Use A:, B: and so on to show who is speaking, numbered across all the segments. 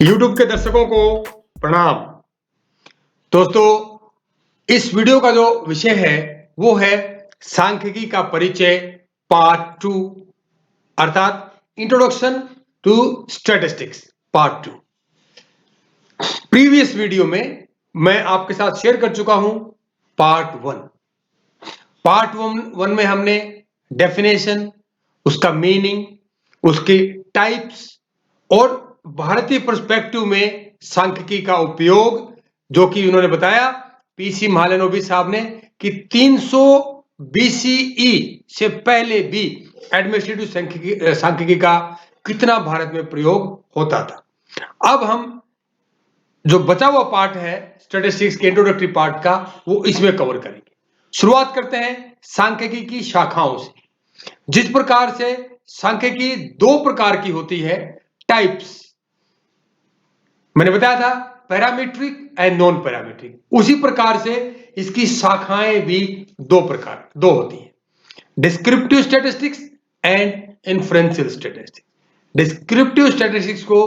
A: YouTube के दर्शकों को प्रणाम। दोस्तों, इस वीडियो का जो विषय है वो है सांख्यिकी का परिचय पार्ट 2 अर्थात introduction to statistics part 2। Previous video में मैं आपके साथ शेयर कर चुका हूं पार्ट 1। पार्ट 1 में हमने डेफिनेशन, उसका मीनिंग, उसकी टाइप्स और भारतीय पर्सपेक्टिव में सांख्यिकी का उपयोग, जो कि उन्होंने बताया पीसी महालनोबिस साहब ने कि 300 बीसीई से पहले भी एडमिनिस्ट्रेटिव सांख्यिकी का कितना भारत में प्रयोग होता था। अब हम जो बचा हुआ पार्ट है स्टैटिस्टिक्स के इंट्रोडक्टरी पार्ट का, वो इसमें कवर करेंगे। शुरुआत करते हैं सांख्यिकी की शाखाओं से। जिस प्रकार से सांख्यिकी दो प्रकार की होती है, टाइप्स, मैंने बताया था पैरामीट्रिक एंड नॉन पैरामीट्रिक, उसी प्रकार से इसकी शाखाएं भी दो होती हैं, descriptive statistics and inferential statistics. Descriptive statistics को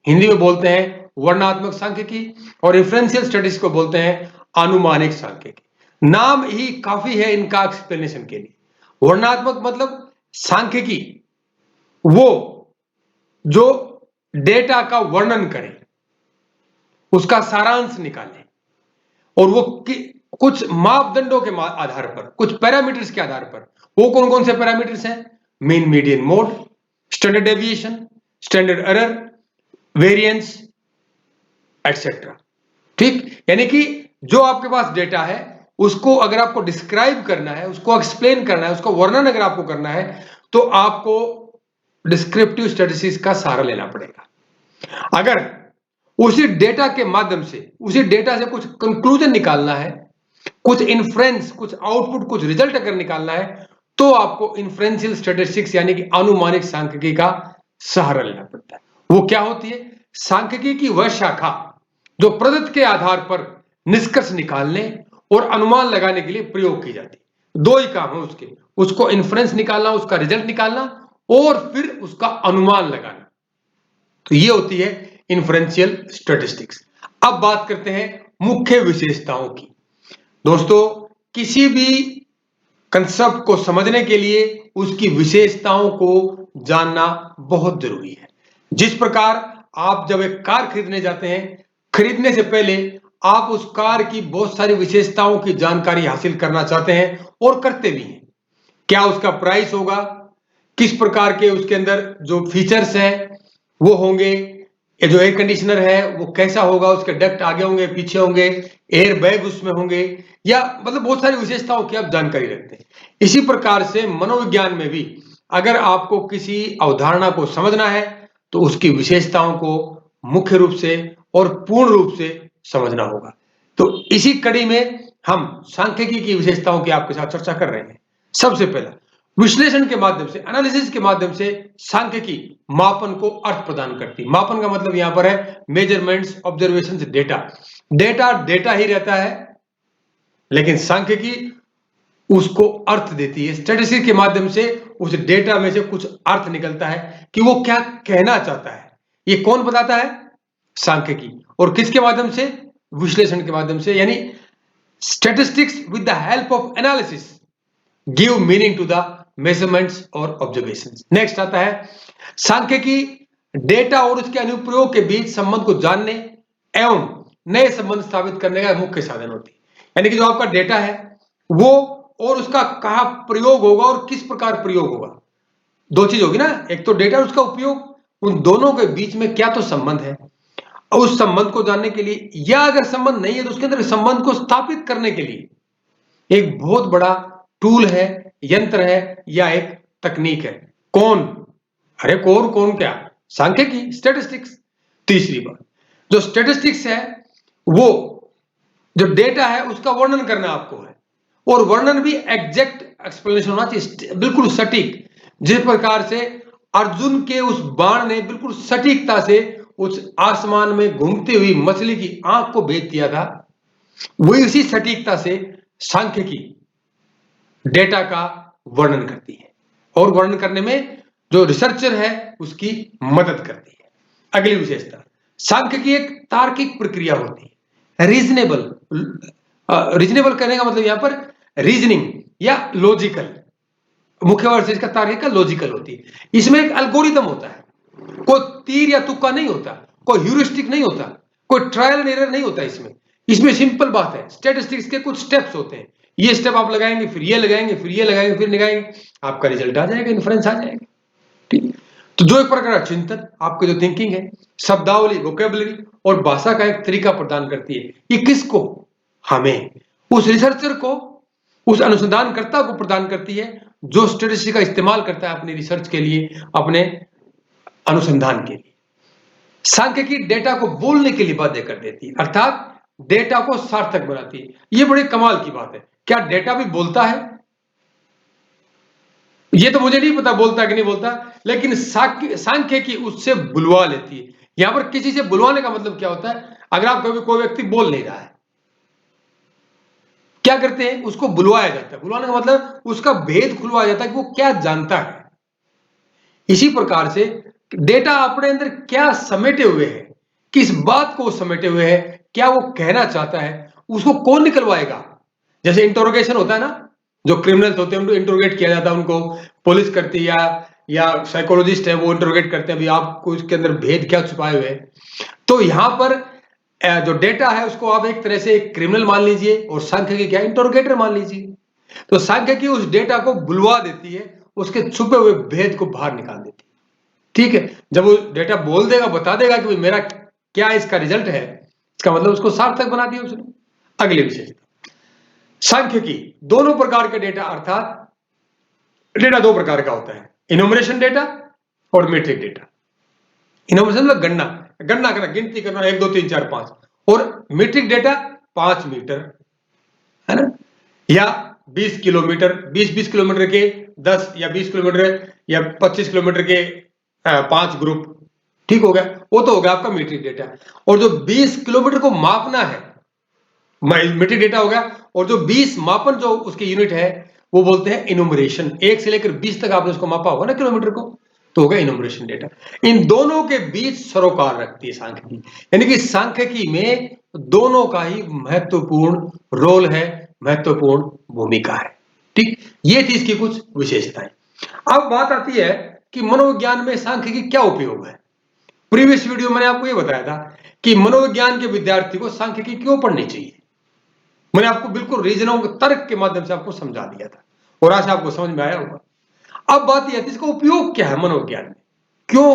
A: हिंदी में बोलते हैं वर्णनात्मक सांख्यिकी और इन्फ्रेंशियल स्टैटिस्टिक्स को बोलते हैं अनुमानिक सांख्यिकी। नाम ही काफी है इनका एक्सप्लेनेशन के लिए। वर्णनात्मक मतलब सांख्यिकी वो जो डेटा का वर्णन करे, उसका सारांश निकाले, और वो कुछ मापदंडों के आधार पर, कुछ पैरामीटर्स के आधार पर। वो कौन कौन से पैरामीटर्स हैं? Mean, median, mode, standard deviation, standard error, variance, etcetera. ठीक, यानी कि जो आपके पास डेटा है उसको अगर आपको डिस्क्राइब करना है, उसको एक्सप्लेन करना है, उसका वर्णन अगर आपको करना है, तो आपको डिस्क्रिप्टिव स्टैटिस्टिक्स का सहारा लेना पड़ेगा। अगर उसी डेटा के माध्यम से, उसी डेटा से कुछ कंक्लूजन निकालना है, कुछ इन्फ्रेंस, कुछ आउटपुट, कुछ रिजल्ट अगर निकालना है, तो आपको इन्फ्रेंशियल स्टैटिस्टिक्स यानी कि अनुमानिक सांख्यिकी का सहारा लेना पड़ता है। वो क्या होती है? सांख्यिकी की वह शाखा जो प्रदत्त के आधार पर निष्कर्ष निकालने और अनुमान लगाने के लिए प्रयोग की जाती है। दो ही काम है उसके, उसको इन्फ्रेंस निकालना, उसका रिजल्ट निकालना, और फिर उसका अनुमान लगाना। तो ये होती है इन्फ्रेंशियल स्टैटिस्टिक्स। अब बात करते हैं मुख्य विशेषताओं की। दोस्तों, किसी भी कंसेप्ट को समझने के लिए उसकी विशेषताओं को जानना बहुत जरूरी है। जिस प्रकार आप जब एक कार खरीदने जाते हैं, खरीदने से पहले आप उस कार की बहुत सारी विशेषताओं की जानकारी हासिल करना चाहते हैं और करते भी हैं। क्या उसका प्राइस होगा, किस प्रकार के उसके अंदर जो फीचर्स हैं वो होंगे, ये जो एयर कंडीशनर है वो कैसा होगा, उसके डक्ट आगे होंगे, पीछे होंगे, एयर बैग उसमें होंगे, या मतलब बहुत सारी विशेषताओं की आप जानकारी रखते हैं। इसी प्रकार से मनोविज्ञान में भी अगर आपको किसी अवधारणा को समझना है तो उसकी विशेषताओं को मुख्य रूप से और पूर्ण रूप से समझना होगा। तो इसी कड़ी में हम सांख्यिकी की विशेषताओं की आपके साथ चर्चा कर रहे हैं। सबसे पहला, विश्लेषण के माध्यम से, एनालिसिस के माध्यम से सांख्यिकी मापन को अर्थ प्रदान करती है। मापन का मतलब यहां पर है measurements, observation, data. Data data ही रहता है, लेकिन सांख्यिकी उसको अर्थ देती है। स्टैटिस्टिक्स के माध्यम से उस डेटा में से कुछ अर्थ निकलता है कि वो क्या कहना चाहता है। ये कौन बताता है? सांख्यिकी। और किसके माध्यम से? विश्लेषण के माध्यम से। यानी statistics with the help of analysis give meaning to the measurements और ऑब्जर्वेशंस। नेक्स्ट आता है सांख्यिकी डेटा और उसके अनुप्रयोग के बीच संबंध को जानने एवं नए संबंध स्थापित करने का मुख्य साधन होती है। यानी कि जो आपका डेटा है वो और उसका कहां प्रयोग होगा और किस प्रकार प्रयोग होगा, दो चीज होगी ना, एक तो डेटा और उसका उपयोग, उन दोनों के बीच में क्या तो संबंध है, उस संबंध को जानने के लिए, या अगर संबंध नहीं है तो उसके अंदर संबंध को स्थापित करने के लिए एक बहुत बड़ा टूल है, यंत्र है, या एक तकनीक है। कौन? अरे कौन कौन क्या? सांख्यिकी, स्टैटिस्टिक्स। तीसरी बात, जो स्टैटिस्टिक्स है वो जो डेटा है उसका वर्णन करना आपको है, और वर्णन भी एग्जैक्ट एक्सप्लेनेशन होना चाहिए, बिल्कुल सटीक। जिस प्रकार से अर्जुन के उस बाण ने बिल्कुल सटीकता से उस आसमान में घूमती हुई मछली की आंख को भेद दिया था, वही उसी सटीकता से सांख्यिकी डेटा का वर्णन करती है, और वर्णन करने में जो रिसर्चर है उसकी मदद करती है। अगली विशेषता, सांख्यिकी एक तार्किक प्रक्रिया होती है, रीजनेबल। रीजनेबल करने का मतलब यहां पर रीजनिंग या लॉजिकल, मुख्य वर्ड से इसका तार्किक का लॉजिकल होती है। इसमें एक एल्गोरिदम होता है, कोई तीर या तुक्का नहीं होता, कोई ह्यूरिस्टिक नहीं होता, कोई ट्रायल एंड एरर नहीं होता। इसमें सिंपल बात है, स्टैटिस्टिक्स के कुछ स्टेप्स होते हैं, ये स्टेप आप लगाएंगे, फिर ये लगाएंगे, फिर ये लगाएंगे, फिर लगाएंगे, आपका रिजल्ट आ जाएगा, इन्फ्रेंस आ जाएगा। ठीक है, तो जो एक प्रकार का चिंतन, आपकी जो थिंकिंग है, शब्दावली, वोकेबलरी और भाषा का एक तरीका प्रदान करती है। ये किसको? हमें, उस रिसर्चर को, उस अनुसंधानकर्ता को प्रदान करती है जो स्टैटिस्टिक्स का इस्तेमाल करता है अपनी रिसर्च के लिए, अपने अनुसंधान के लिए। सांख्यिकी डेटा को बोलने के लिए बाध्य कर देती है, अर्थात डेटा को सार्थक बनाती है। यह बड़ी कमाल की बात है। क्या डेटा भी बोलता है? ये तो मुझे नहीं पता बोलता कि नहीं बोलता, लेकिन सांख्यिकी उससे बुलवा लेती है। यहां पर किसी से बुलवाने का मतलब क्या होता है? अगर आप कभी कोई व्यक्ति बोल नहीं रहा है, क्या करते हैं? उसको बुलवाया जाता है। बुलवाने का मतलब उसका भेद खुलवाया जाता है कि वो क्या जानता है। इसी प्रकार से डेटा अपने अंदर क्या समेटे हुए है, किस बात को समेटे हुए है, क्या वो कहना चाहता है, उसको कौन निकलवाएगा? जैसे इंटरोगेशन होता है ना, जो क्रिमिनल्स होते हैं उनको इंटरोगेट किया जाता है, उनको पुलिस करती है या साइकोलॉजिस्ट है वो इंटरोगेट करते हैं, अभी आपको इसके अंदर भेद क्या छुपाए हुए हैं। तो यहां पर जो डेटा है उसको आप एक तरह से क्रिमिनल मान लीजिए और सांख्यिकी क्या, इंटरोगेटर मान लीजिए। तो सांख्यिकी उस डेटा को बुलवा देती है, उसके छुपे हुए भेद को बाहर निकाल देती है। ठीक है, जब वो डेटा बोल देगा, बता देगा कि मेरा क्या इसका रिजल्ट है, इसका मतलब उसको सार्थक बना दिया उसने। अगले विशेषता, सांख्यिकी दोनों प्रकार के डेटा, अर्थात डेटा दो प्रकार का होता है, इनोमरेशन डेटा और मीट्रिक डेटा। इनोमरेशन मतलब गणना, गणना करना, गिनती करना, 1 2 3 4 5, और मीट्रिक डेटा 5 मीटर, है ना, या 20 किलोमीटर, 20 किलोमीटर के 10 या 20 किलोमीटर या 25 किलोमीटर के 5 ग्रुप। ठीक हो गया, वो तो हो गया आपका मीट्रिक डेटा। और जो 20 किलोमीटर को मापना है, मीट्रिक डेटा हो गया, और जो 20 मापन जो उसकी यूनिट है वो बोलते हैं इनुमरेशन। 1 से लेकर 20 तक आपने उसको मापा होगा ना किलोमीटर को, तो होगा इनुमरेशन डेटा। इन दोनों के बीच सरोकार रखती है सांख्यिकी, यानी कि सांख्यिकी में दोनों का ही महत्वपूर्ण रोल है, महत्वपूर्ण भूमिका है। ठीक, ये थी इसकी कुछ विशेषताएं। अब बात आती है कि मनोविज्ञान में सांख्यिकी क्या उपयोग है। प्रीवियस वीडियो मैंने आपको ये बताया था कि मनोविज्ञान के विद्यार्थी को सांख्यिकी क्यों पढ़नी चाहिए। मैंने आपको बिल्कुल रीजनों के तर्क के माध्यम से आपको समझा दिया था और आज आपको समझ में आया होगा। अब बात यह है इसका उपयोग क्या है मनोविज्ञान में, क्यों,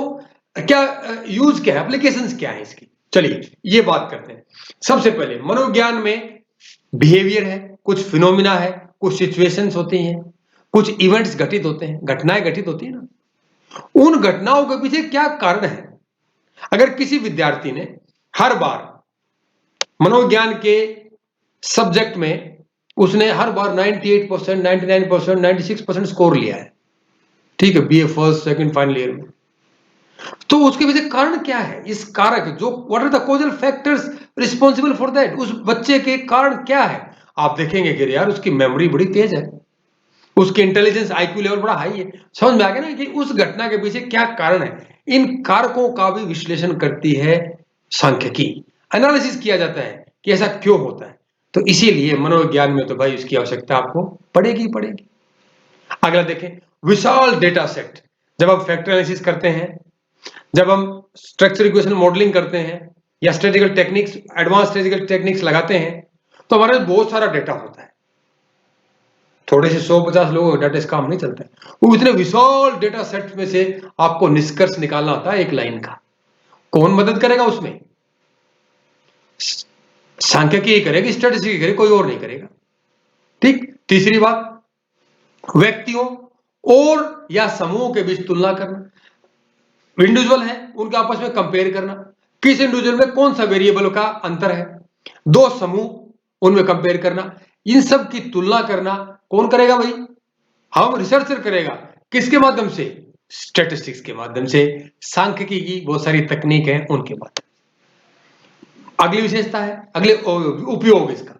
A: क्या यूज क्या है, एप्लीकेशंस क्या है इसकी। चलिए ये बात करते हैं। सबसे पहले मनोविज्ञान में बिहेवियर है, कुछ फिनोमिना है, कुछ सिचुएशंस होती हैं, कुछ इवेंट्स घटित होते हैं, घटनाएं घटित होती है ना, उन घटनाओं के पीछे क्या कारण है। अगर किसी विद्यार्थी ने हर बार मनोविज्ञान के सब्जेक्ट में उसने हर बार 98%, 99%, 96% स्कोर लिया है, ठीक है, BA first second final year में, तो उसके पीछे कारण क्या है, इस कारक जो what are the causal factors responsible for that, उस बच्चे के कारण क्या है। आप देखेंगे कि यार उसकी मेमोरी बड़ी तेज है, उसकी इंटेलिजेंस आईक्यू लेवल बड़ा हाई है। समझ में आ गया ना कि उस घटना के पीछे क्या कारण है। इन कारकों का भी विश्लेषण करती है सांख्यिकी, एनालिसिस किया जाता है कि ऐसा क्यों होता है। तो इसीलिए मनोविज्ञान में तो भाई उसकी आवश्यकता आपको पड़ेगी पड़ेगी। अगला देखें, विशाल डेटा सेट। जब आप फैक्टर एनालिसिस करते हैं, जब हम स्ट्रक्चर इक्वेशन मॉडलिंग करते हैं या statistical techniques, advance statistical techniques लगाते हैं, तो हमारे पास बहुत सारा डेटा होता है। थोड़े से 150 लोगों का डेटा इस काम नहीं चलता है। वो इतने विशाल डेटा सेट में से आपको निष्कर्ष निकालना होता है एक लाइन का। कौन मदद करेगा उसमें? सांख्यिकी ही करेगी, स्टैटिस्टिक्स करेगी, कोई और नहीं करेगा। ठीक, तीसरी बात, व्यक्तियों और या समूहों के बीच तुलना करना। इंडिविजुअल है उनके आपस में कंपेयर करना, किस इंडिविजुअल में कौन सा वेरिएबल का अंतर है, दो समूह उनमें कंपेयर करना, इन सब की तुलना करना कौन करेगा भाई? हम रिसर्चर करेगा। किसके माध्यम से? स्टैटिस्टिक्स के माध्यम से, सांख्यिकी की बहुत सारी तकनीक है उनके माध्यम। अगली विशेषता है, अगले उपयोग इसका,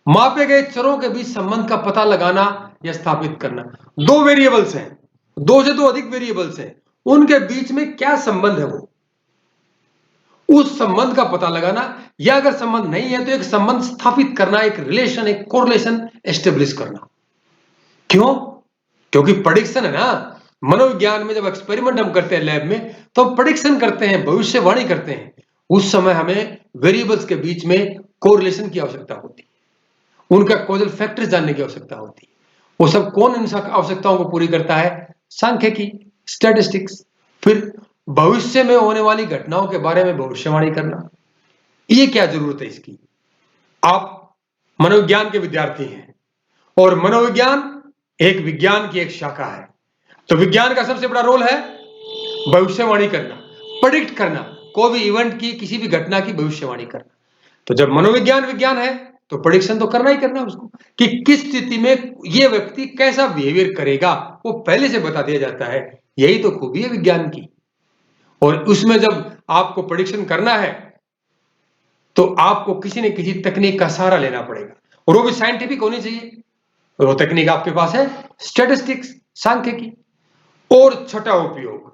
A: मापे गए चरों के बीच संबंध का पता लगाना या स्थापित करना। दो वेरिएबल्स हैं, दो से दो अधिक वेरिएबल्स हैं, उनके बीच में क्या संबंध है, उस संबंध का पता लगाना, या अगर संबंध नहीं है तो एक संबंध स्थापित करना, एक रिलेशन, एक कोरिलेशन एस्टेब्लिश करना। क्यों? क्योंकि प्रेडिक्शन है ना, मनोविज्ञान में जब एक्सपेरिमेंट हम करते हैं लैब में, तो प्रेडिक्शन करते हैं, भविष्यवाणी करते हैं। उस समय हमें वेरिएबल्स के बीच में कोरिलेशन की आवश्यकता होती है, उनका कॉजल फैक्टर्स जानने की आवश्यकता होती है। वो सब कौन इन आवश्यकताओं को पूरी करता है? सांख्यिकी, स्टैटिस्टिक्स। फिर भविष्य में होने वाली घटनाओं के बारे में भविष्यवाणी करना। ये क्या जरूरत है इसकी? आप मनोविज्ञान के विद्यार्थी हैं और मनोविज्ञान एक विज्ञान की एक शाखा है, तो विज्ञान का सबसे बड़ा रोल है भविष्यवाणी करना, प्रेडिक्ट करना, कोई भी इवेंट की, किसी भी घटना की भविष्यवाणी करना। तो जब मनोविज्ञान विज्ञान है तो प्रेडिक्शन तो करना ही करना उसको, कि किस स्थिति में ये व्यक्ति कैसा बिहेवियर करेगा, वो पहले से बता दिया जाता है। यही तो खूबी है विज्ञान की। और उसमें जब आपको प्रेडिक्शन करना है तो आपको किसी न किसी तकनीक का सहारा लेना पड़ेगा, और वो भी साइंटिफिक होनी चाहिए। और वो तकनीक आपके पास है स्टैटिस्टिक्स, सांख्यिकी। और छठा उपयोग,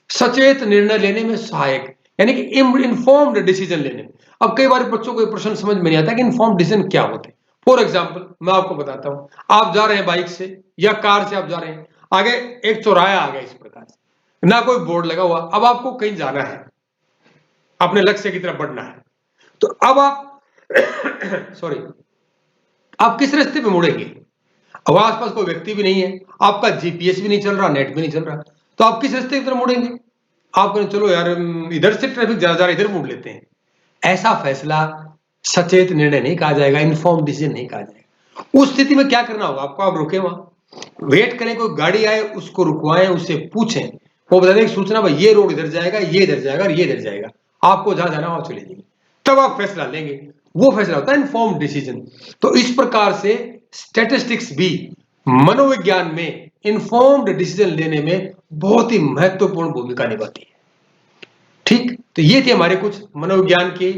A: सचेत निर्णय लेने में सहायक, यानी कि इन्फॉर्म्ड डिसीजन लेने में। अब कई बार बच्चों को प्रश्न समझ में नहीं आता कि इन्फॉर्म्ड डिसीजन क्या होते हैं। फॉर एग्जाम्पल मैं आपको बताता हूं, आप जा रहे हैं बाइक से या कार से, आप जा रहे हैं, आगे एक चौराहा आ गया इस प्रकार से, ना कोई बोर्ड लगा हुआ, अब आपको कहीं जाना है, अपने लक्ष्य की तरफ बढ़ना है, तो अब आप सॉरी, आप किस रास्ते पे मुड़ेंगे? अब आसपास कोई व्यक्ति भी नहीं है, आपका जीपीएस भी नहीं चल रहा, नेट भी नहीं चल रहा, तो आप किस रास्ते की तरफ मुड़ेंगे? आप कहें चलो यार इधर से ट्रैफिक ज्यादा जा रहा है, इधर मुड़ लेते हैं। ऐसा फैसला सचेत निर्णय नहीं कहा जाएगा, इन्फॉर्म डिसीजन नहीं कहा जाएगा। उस स्थिति में क्या करना होगा आपको? आप रुके वहां, वेट करें, कोई गाड़ी आए उसको रुकवाएं, उससे पूछें, वो बता दें सूचना, भाई ये रोड इधर जाएगा, ये इधर जाएगा और ये इधर जाएगा, आपको जहां जाना वहां चले जाइए, तब आप फैसला लेंगे। वो फैसला होता है इन्फॉर्म डिसीजन। तो इस प्रकार से स्टैटिस्टिक्स भी मनोविज्ञान में इन्फॉर्म्ड डिसीजन लेने में बहुत ही महत्वपूर्ण भूमिका निभाती है। ठीक, तो ये थे हमारे कुछ मनोविज्ञान के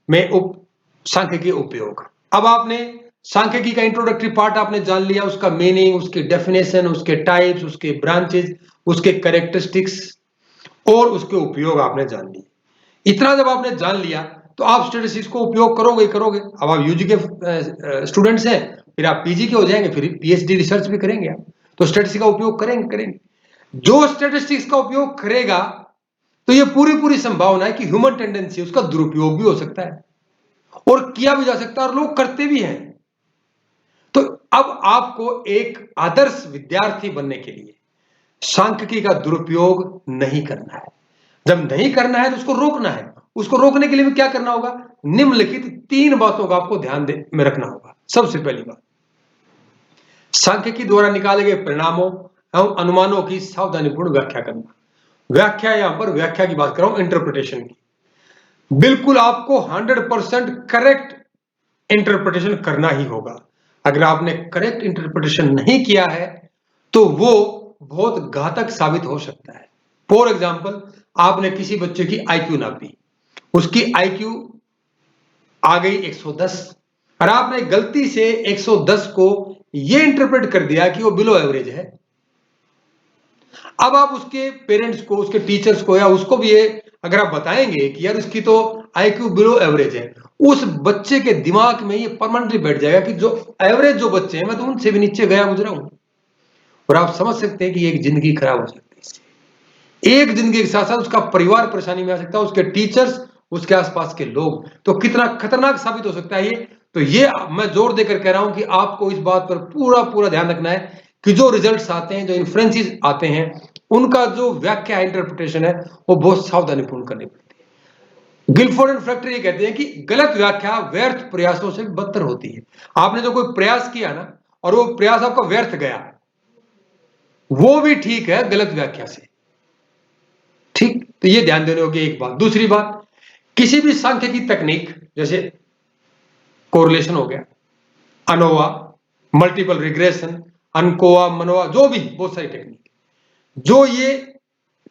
A: में सांख्यिकी उपयोग। अब आपने सांख्यिकी का इंट्रोडक्टरी पार्ट आपने जान लिया, उसका मीनिंग, उसकी डेफिनेशन, उसके टाइप्स, उसके ब्रांचेस, उसके कैरेक्टरिस्टिक्स और उसके उपयोग आपने जान लिए। इतना जब आपने जान लिया तो आप स्टैटिस्टिक्स को उपयोग करोगे ही करोगे। अब आप यूजी के स्टूडेंट्स हैं, फिर आप पीजी के हो जाएंगे, फिर पीएचडी रिसर्च भी करेंगे आप, तो स्टैटिस्टिक्स का उपयोग करेंगे। जो स्टैटिस्टिक्स का उपयोग करेगा तो ये पूरी संभावना है कि ह्यूमन टेंडेंसी, उसका दुरुपयोग भी हो सकता है और किया भी जा सकता है और लोग करते भी हैं। तो अब आपको एक आदर्श विद्यार्थी बनने के लिए सांख्यिकी का दुरुपयोग नहीं करना है। जब नहीं करना है तो उसको रोकना है। उसको रोकने के लिए क्या करना होगा? निम्नलिखित 3 बातों का आपको ध्यान में रखना होगा। सबसे पहली बात, सांख्यिकी द्वारा निकाले गए परिणामों एवं अनुमानों की सावधानीपूर्ण व्याख्या करना। व्याख्या, यहां पर व्याख्या की बात कर रहा हूं, इंटरप्रिटेशन की। बिल्कुल आपको 100% करेक्ट इंटरप्रिटेशन करना ही होगा। अगर आपने करेक्ट इंटरप्रिटेशन नहीं किया है तो वो बहुत घातक साबित हो सकता है। फॉर एग्जाम्पल, आपने किसी बच्चे की आईक्यू नापी, उसकी आईक्यू आ गई 110, और आपने गलती से 110 को ये इंटरप्रेट कर दिया कि वो बिलो एवरेज है। अब आप उसके पेरेंट्स को, उसके टीचर्स को या उसको भी ये अगर आप बताएंगे कि यार उसकी तो आईक्यू बिलो एवरेज है, उस बच्चे के दिमाग में ये परमानेंटली बैठ जाएगा कि जो एवरेज जो बच्चे हैं मैं तो उनसे भी नीचे गया गुजरा हूं। और आप समझ सकते हैं कि एक जिंदगी खराब हो सकती है इससे। एक जिंदगी के साथ साथ उसका परिवार परेशानी में आ सकता है, उसके टीचर्स, उसके आसपास के लोग, तो कितना खतरनाक साबित हो सकता है ये। तो ये मैं जोर देकर कह रहा हूं कि आपको इस बात पर पूरा ध्यान रखना है कि जो रिजल्ट्स आते हैं, जो इन्फ्लुएंसेस आते हैं, उनका जो व्याख्या इंटरप्रिटेशन है वो बहुत सावधानीपूर्ण करनी पड़ती है। गिलफोर्ड एंड फ्रैक्टर ये कहते हैं कि गलत व्याख्या व्यर्थ प्रयासों से बदतर होती है। आपने जो कोई प्रयास किया ना और वो प्रयास आपका व्यर्थ गया, वो भी ठीक है गलत व्याख्या से। ठीक, तो ये ध्यान देने होगी एक बात। दूसरी बात, किसी भी सांख्यिकी तकनीक जैसे कोरिलेशन हो गया, अनोवा, मल्टीपल रिग्रेशन, अनकोवा, मनोवा, जो भी बहुत सारी टेक्निक, जो ये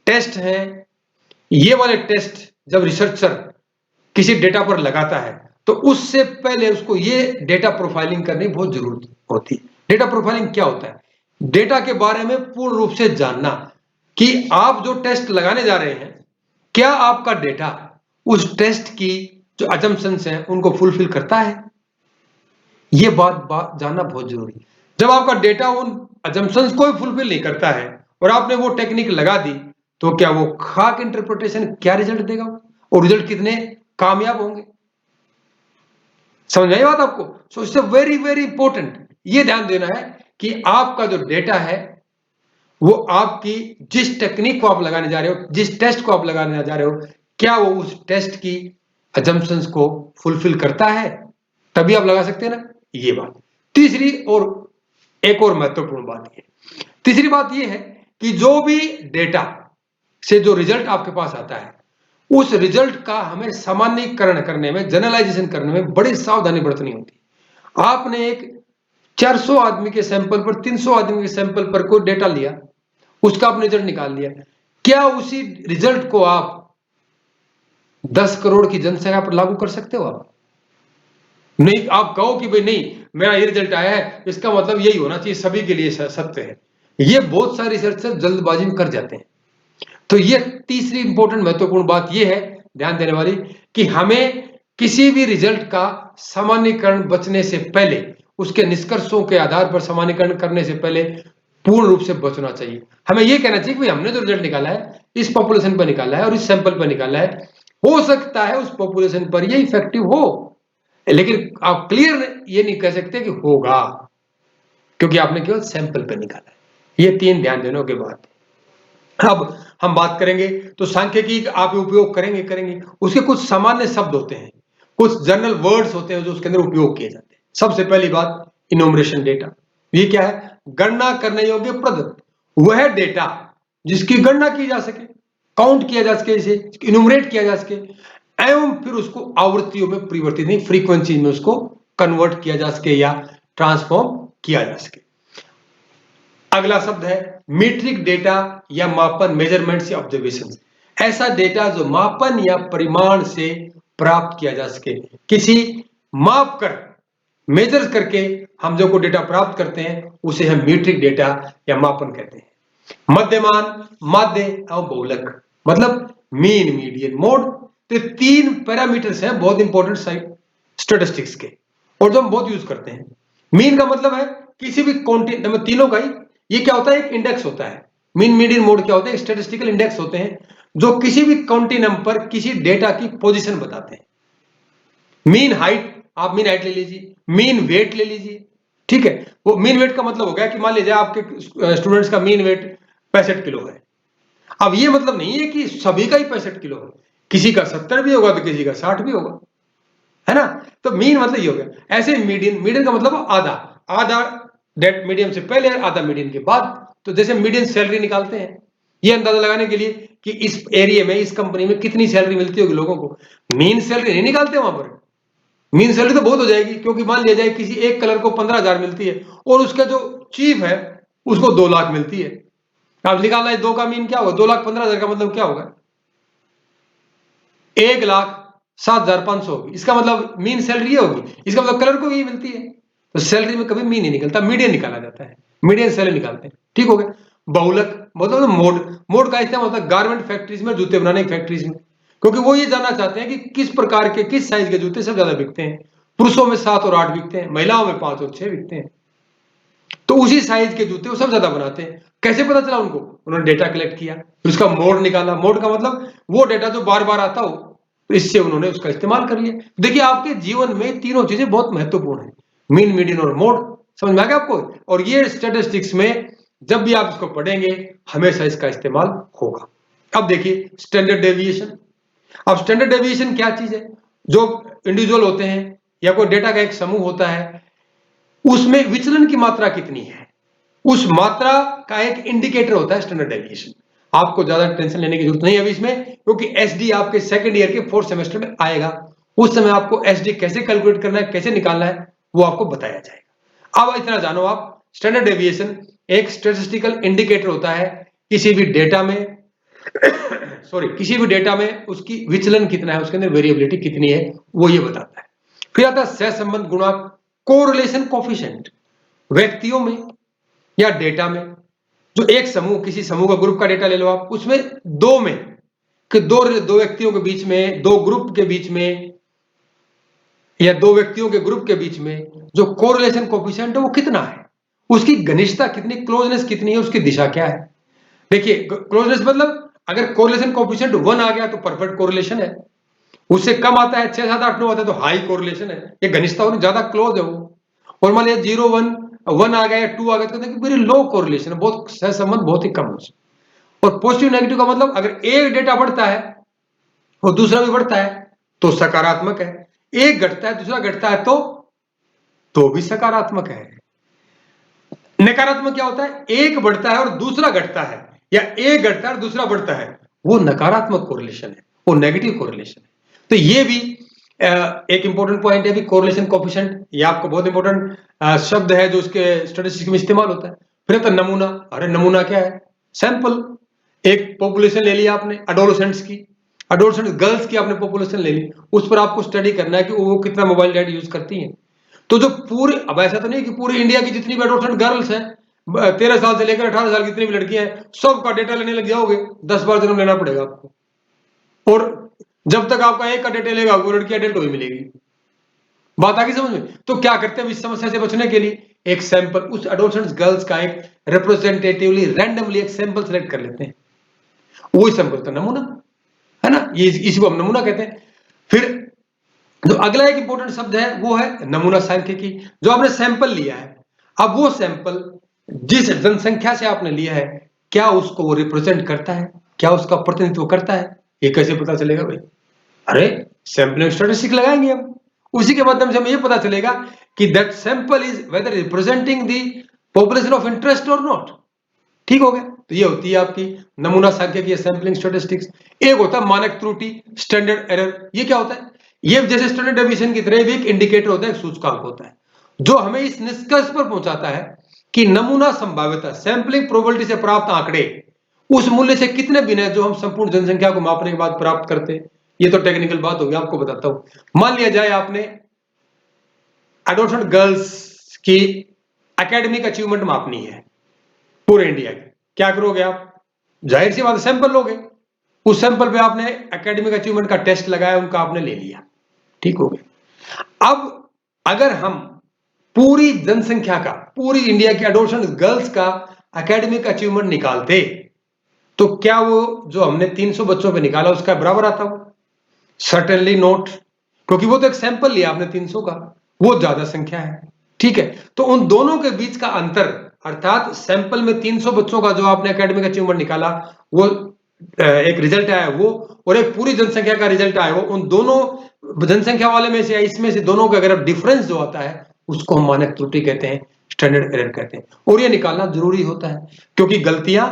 A: टेस्ट हैं, ये वाले टेस्ट जब रिसर्चर किसी डेटा पर लगाता है तो उससे पहले उसको ये डेटा प्रोफाइलिंग करने की बहुत जरूरत होती है। डेटा प्रोफाइलिंग क्या होता है? डेटा के बारे में पूर्ण रूप से जानना कि आप जो टेस्ट लगाने जा रहे हैं, क्या आपका डेटा उस टेस्ट की जो अजम्पशंस हैं उनको फुलफिल करता है? ये बात जानना बहुत जरूरी है। जब आपका डेटा उन अजम्पशंस को फुलफिल नहीं करता है और आपने वो टेक्निक लगा दी, तो क्या वो खाक इंटरप्रिटेशन क्या रिजल्ट देगा और रिजल्ट कितने कामयाब होंगे? समझ आई बात आपको? So it's very very important, ये ध्यान देना है कि आपका जो डेटा है वो आपकी जिस टेक्निक को आप लगाने जा रहे हो, जिस टेस्ट को आप लगाने जा रहे हो, क्या वो उस टेस्ट की अजम्पशंस को फुलफिल करता है? तभी आप लगा सकते हैं ना, ये बात। तीसरी और एक और महत्वपूर्ण बात ये, तीसरी बात ये है कि जो भी डेटा से जो रिजल्ट आपके पास आता है, उस रिजल्ट का हमें सामान्यीकरण करने में, जनरलाइजेशन करने में बड़ी सावधानी बरतनी होती है। आपने एक 400 आदमी के सैंपल पर, 300 आदमी के सैंपल पर कोई डेटा लिया, उसका आपने रिजल्ट निकाल लिया, क्या उसी रिजल्ट को आप 10 करोड़ की जनसंख्या पर लागू कर सकते हो? आप नहीं। आप कहो कि भाई नहीं, मेरा ये रिजल्ट आया है, इसका मतलब यही होना चाहिए, सभी के लिए सत्य है। ये बहुत सारे रिसर्चर जल्दबाजी में कर जाते हैं। तो ये तीसरी इंपॉर्टेंट महत्वपूर्ण बात ये है ध्यान देने वाली, कि हमें किसी भी रिजल्ट का सामान्यीकरण बचने से पहले, उसके निष्कर्षों के आधार पर सामान्यीकरण करने से पहले पूर्ण रूप से बचना चाहिए। हमें यह कहना चाहिए कि हमने जो रिजल्ट निकाला है इस पॉपुलेशन पर निकाला है और इस सैंपल पर निकाला है, हो सकता है उस पॉपुलेशन पर ये इफेक्टिव हो, लेकिन आप क्लियर ये नहीं कह सकते कि होगा, क्योंकि आपने केवल सैंपल पर निकाला है। ये 3 ध्यान देने के बाद अब हम बात करेंगे, तो सांख्यिकी आप उपयोग करेंगे, उसके कुछ सामान्य शब्द होते हैं, कुछ जनरल वर्ड्स होते हैं जो उसके अंदर उपयोग किए जाते हैं। सबसे पहली बात, इनोमरेशन डेटा। ये क्या है? गणना करने योग्य प्रदत्त, वह डेटा जिसकी गणना की जा सके, काउंट किया जा सके, इसे इनोमरेट किया जा सके, एवं फिर उसको आवृत्तियों में परिवर्तित नहीं, फ्रीक्वेंसी में उसको कन्वर्ट किया जा सके या ट्रांसफॉर्म किया जा सके। अगला शब्द है मीट्रिक डेटा या मापन, मेजरमेंट्स या ऑब्जर्वेशन। ऐसा डेटा जो मापन या परिमाण से प्राप्त किया जा सके, किसी माप कर, मेजर करके हम जो को डेटा प्राप्त करते हैं उसे हम मीट्रिक डेटा या मापन कहते हैं। मध्यमान, माध्य एवं बहुलक, मतलब मीन, मीडियन, मोड। तो 3 पैरामीटर्स हैं बहुत इंपॉर्टेंट स्टैटिस्टिक्स के, और जो हम बहुत यूज करते हैं। मीन का मतलब है किसी भी क्वांटिटी, तीनों का ही ये क्या होता है, एक इंडेक्स होता है। मीन, मीडियन, मोड क्या होता है? स्टैटिस्टिकल इंडेक्स होते हैं जो किसी भी कॉन्टिनम पर किसी डेटा की पोजीशन बताते हैं। मीन हाइट, आप मीन हाइट ले लीजिए, मीन वेट ले लीजिए, ठीक है। वो मीन वेट का मतलब हो गया कि मान लीजिए आपके स्टूडेंट्स का मीन वेट 65 किलो है। अब ये मतलब नहीं है कि सभी का ही 65 किलो है, किसी का 70 भी होगा तो किसी का 60 भी होगा, है ना। तो मीन मतलब ये हो गया। ऐसे मीडियन, मीडियन का मतलब आधा, आधा डेट मीडियम से पहले, आधा मीडियन के बाद। तो जैसे मीडियन सैलरी निकालते हैं, ये अंदाजा लगाने के लिए कि इस एरिया में, इस कंपनी में कितनी सैलरी मिलती होगी लोगों को, मीन सैलरी नहीं निकालते वहां पर। मीन सैलरी तो बहुत हो जाएगी, क्योंकि मान लिया जाए किसी एक कलर को 15,000 मिलती है और उसका जो चीफ है उसको 2 लाख मिलती है। अब निकालना है 2 का मीन क्या होगा, 2,15,000 का मतलब क्या होगा, 1,07,500 होगी। इसका मतलब मीन सैलरी ये होगी, इसका मतलब कलर को भी मिलती है। तो सैलरी में कभी मीन नहीं निकलता, मीडियन निकाला जाता है, मीडियन सैलरी निकालते हैं, ठीक हो गया। बहुलक मतलब मोड, मोड का इस्तेमाल होता है गारमेंट फैक्ट्रीज में, जूते बनाने की फैक्ट्रीज में, क्योंकि वो ये जानना चाहते हैं कि किस प्रकार के, किस साइज के जूते सब ज्यादा बिकते हैं। पुरुषों में 7 और 8 बिकते हैं, महिलाओं में 5 और 6 बिकते हैं। तो उसी साइज के जूते वो सब ज्यादा बनाते हैं। कैसे पता चला उनको? उन्होंने डेटा कलेक्ट किया, फिर उसका मोड निकाला। मोड का मतलब वो डेटा जो बार बार आता हो, तो इससे उन्होंने उसका इस्तेमाल कर लिया। देखिए आपके जीवन में तीनों चीजें बहुत महत्वपूर्ण है, मीन, मीडियन और मोड। समझ में आ गया आपको? और ये स्टैटिस्टिक्स में जब भी आप इसको पढ़ेंगे हमेशा इसका इस्तेमाल होगा। अब देखिए स्टैंडर्ड डेविएशन। अब स्टैंडर्ड डेविएशन क्या चीज है? जो इंडिविजुअल होते हैं या कोई डेटा का एक समूह होता है, उसमें विचलन की मात्रा कितनी है, उस मात्रा का एक इंडिकेटर होता है स्टैंडर्ड डेविएशन। आपको ज्यादा टेंशन लेने की जरूरत नहीं है अभी इसमें, क्योंकि एसडी आपके सेकंड ईयर के 4th सेमेस्टर में आएगा। उस समय आपको एसडी कैसे कैलकुलेट करना है, कैसे निकालना है, वो आपको बताया जाएगा। अब इतना जानो आप, स्टैंडर्ड डेविएशन एक स्टैटिस्टिकल इंडिकेटर होता है किसी भी डेटा में सॉरी, किसी भी डेटा में उसकी विचलन कितना है, उसके अंदर वेरिएबिलिटी कितनी है, वो ये बताता है। फिर आता है सहसंबंध गुणांक, कोरिलेशन कोफिशिएंट। व्यक्तियों में या डेटा में, जो एक समूह, किसी समूह का, ग्रुप का डेटा ले लो आप, उसमें 2 में कि दो व्यक्तियों के बीच में, दो ग्रुप के बीच में, या दो व्यक्तियों के ग्रुप के बीच में जो कोरिलेशन कोफिशिएंट है वो कितना है, उसकी घनिष्ठता कितनी, क्लोजनेस कितनी है, उसकी दिशा क्या है। देखिए क्लोजनेस मतलब अगर कोरिलेशन कोफिशिएंट 1 आ गया तो परफेक्ट कोरिलेशन है, उससे कम आता है 6 7 8 9 आता है तो हाई कोरिलेशन है, ये घनिष्ठता होनी, ज्यादा क्लोज है वो। और मान लिया 0 1 आ गया या 2 आ गया तो कहते हैं कि वेरी लो कोरिलेशन है, बहुत सहसंबंध बहुत ही कम है। और पॉजिटिव नेगेटिव का मतलब अगर एक डेटा बढ़ता है और दूसरा भी बढ़ता है तो सकारात्मक है, एक घटता है दूसरा घटता है तो भी सकारात्मक है। नकारात्मक क्या होता है, एक बढ़ता है और दूसरा घटता है, या एक घटता है और दूसरा बढ़ता है, वो नकारात्मक कोरिलेशन है, वो नेगेटिव कोरिलेशन है। तो ये भी एक इंपॉर्टेंट पॉइंट है भी, कोरिलेशन कोफिशिएंट, ये आपको बहुत इंपॉर्टेंट शब्द है जो उसके स्टैटिस्टिक्स में इस्तेमाल होता है। फिर तो नमूना, अरे नमूना क्या है, सैंपल। एक पॉपुलेशन ले लिया आपने एडोलेसेंट्स की, एडोलेसेंट गर्ल्स की आपने पॉपुलेशन ले ली, उस पर आपको स्टडी करना है कि वो कितना मोबाइल डेटा यूज करती हैं। तो जो पूरे, अब ऐसा तो नहीं कि पूरी इंडिया की जितनी भी एडोलेसेंट गर्ल्स हैं, 13 साल से लेकर 18 साल की जितनी भी लड़कियां हैं, सबका डेटा लेने लग जाओगे, 10 बार जन्म लेना पड़ेगा आपको, और जब तक आपका एक का डेटा लेगा वो लड़कियां डेट हुई मिलेगी। बात आ गई समझ में। तो क्या करते हैं इस समस्या से बचने के लिए, एक सैंपल उस एडोलेसेंट गर्ल्स का एक रिप्रेजेंटेटिवली रैंडमली एक सैंपल सेलेक्ट कर लेते हैं, वही सैंपल का नमूना है ना, ये इसी को हम नमूना कहते हैं। फिर जो अगला एक इंपॉर्टेंट शब्द है वो है नमूना सांख्यिकी। जो आपने सैंपल लिया है, अब वो सैंपल जिस जनसंख्या से आपने लिया है, क्या उसको वो रिप्रेजेंट करता है, क्या उसका प्रतिनिधित्व करता है, ये कैसे पता चलेगा भाई, अरे सैंपलिंग स्टैटिस्टिक लगाएंगे हम, उसी के माध्यम से हमें ये पता चलेगा कि that sample is whether representing the population of interest और नॉट। ठीक हो गया। तो ये होती है आपकी नमूना सांख्यिकी, सैंपलिंग स्टैटिस्टिक्स। एक होता है मानक त्रुटि, स्टैंडर्ड एरर। ये क्या होता है, ये जैसे स्टैंडर्ड डेविएशन की तरह भी एक इंडिकेटर होता है, एक सूचकांक होता है जो हमें इस निष्कर्ष पर पहुंचाता है कि नमूना संभाव्यता, सैंपलिंग प्रोबेबिलिटी से प्राप्त आंकड़े उस मूल्य से कितने भिन्न है जो हम संपूर्ण जनसंख्या को मापने के बाद प्राप्त करते हैं। ये तो टेक्निकल बात होगी, आपको बताता हूं। मान लिया जाए आपने एडोलेसेंट गर्ल्स की एकेडमिक अचीवमेंट मापनी है पूरे इंडिया की, क्या करोगे आप, जाहिर सी बात सैंपल लोगे, उस सैंपल पे आपने एकेडमिक अचीवमेंट का टेस्ट लगाया, उनका आपने ले लिया, ठीक हो गया। अब अगर हम पूरी जनसंख्या का, पूरी इंडिया की एडोलेसेंट गर्ल्स का एकेडमिक अचीवमेंट निकालते तो क्या वो जो हमने 300 बच्चों पे निकाला उसका बराबर आता हो, सर्टेनली नोट, क्योंकि वो तो एक सैंपल लिया आपने 300 का, वो ज्यादा संख्या है, ठीक है। तो उन दोनों के बीच का अंतर, अर्थात सैंपल में 300 बच्चों का जो आपने एकेडमिक अचीवमेंट निकाला वो एक रिजल्ट आया वो, और एक पूरी जनसंख्या का रिजल्ट आया वो, उन दोनों जनसंख्या वाले में से, इसमें से दोनों का अगर डिफरेंस जो आता है उसको हम मानक त्रुटि कहते हैं, स्टैंडर्ड एरर कहते हैं। और ये निकालना जरूरी होता है क्योंकि गलतियां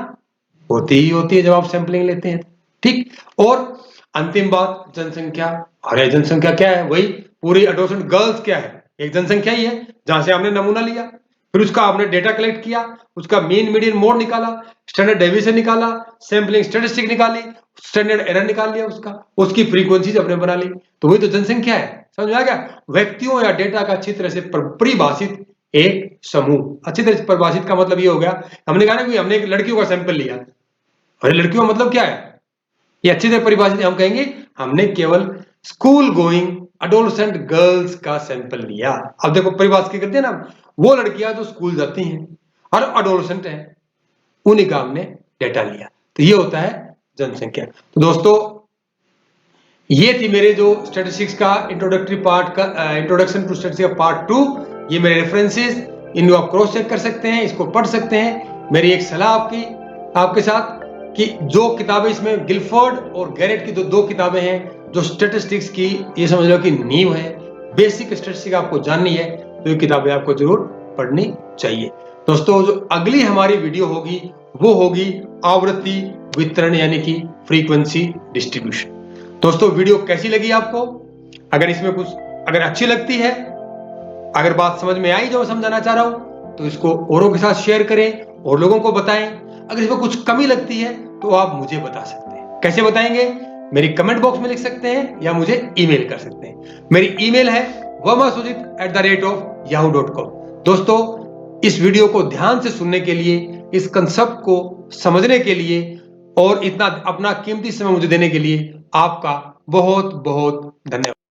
A: होती ही होती है जब आप सैंपलिंग लेते हैं, ठीक। और अंतिम बात, जनसंख्या। अरे जनसंख्या क्या है, वही पूरी एडोलेसेंट गर्ल्स क्या है, एक जनसंख्या ही है जहां से आपने नमूना लिया, फिर उसका आपने डेटा कलेक्ट किया, उसका मीन मीडियन मोड निकाला, स्टैंडर्ड डेविएशन निकाला, सैंपलिंग स्टैटिस्टिक निकाली, स्टैंडर्ड एरर निकाल लिया, उसकी फ्रीक्वेंसीज आपने बना ली, तो वही तो जनसंख्या है। समझ में आ गया। व्यक्तियों या डेटा का अच्छी तरह से परिभाषित एक समूह। अच्छी तरह से परिभाषित का मतलब ये हो गया, हमने कहा ना कि हमने एक लड़कियों का सैंपल लिया, अरे लड़कियों मतलब क्या है, ये अच्छी तरह परिभाषित हम कहेंगे हमने केवल स्कूल गोइंग एडोलेसेंट गर्ल्स का सैंपल लिया। अब देखो परिभाषित करते हैं ना, वो लड़कियां जो स्कूल जाती हैं और एडोलेसेंट हैं, उन्हीं का हमने डेटा लिया, तो ये होता है जनसंख्या। तो दोस्तों ये थी मेरे जो स्टैटिस्टिक्स का इंट्रोडक्टरी पार्ट का, इंट्रोडक्शन टू स्टैटिस्टिक्स पार्ट 2। ये मेरे रेफरेंसेस, इनको आप क्रॉस चेक कर सकते हैं, इसको पढ़ सकते हैं। मेरी एक सलाह आपके साथ कि जो किताबें इसमें गिलफोर्ड और गैरेट की जो 2 किताबें हैं जो स्टैटिस्टिक्स की, ये समझ लो कि नींव है, बेसिक स्टैटिस्टिक्स आपको जाननी है तो ये किताबें आपको जरूर पढ़नी चाहिए। दोस्तों जो अगली हमारी वीडियो होगी वो होगी आवृत्ति वितरण, यानी कि फ्रीक्वेंसी डिस्ट्रीब्यूशन। दोस्तों वीडियो कैसी लगी आपको, अगर इसमें कुछ अगर अच्छी लगती है, अगर बात समझ में आई जो मैं समझाना चाह रहा हूं, तो इसको औरों के साथ शेयर करें और लोगों को बताएं। अगर इसमें कुछ कमी लगती है तो आप मुझे बता सकते हैं। कैसे बताएंगे, मेरी कमेंट बॉक्स में लिख सकते हैं या मुझे ईमेल कर सकते हैं। मेरी ईमेल है vamasujit@yahoo.com। दोस्तों इस वीडियो को ध्यान से सुनने के लिए, इस कंसेप्ट को समझने के लिए और इतना अपना कीमती समय मुझे देने के लिए आपका बहुत बहुत धन्यवाद।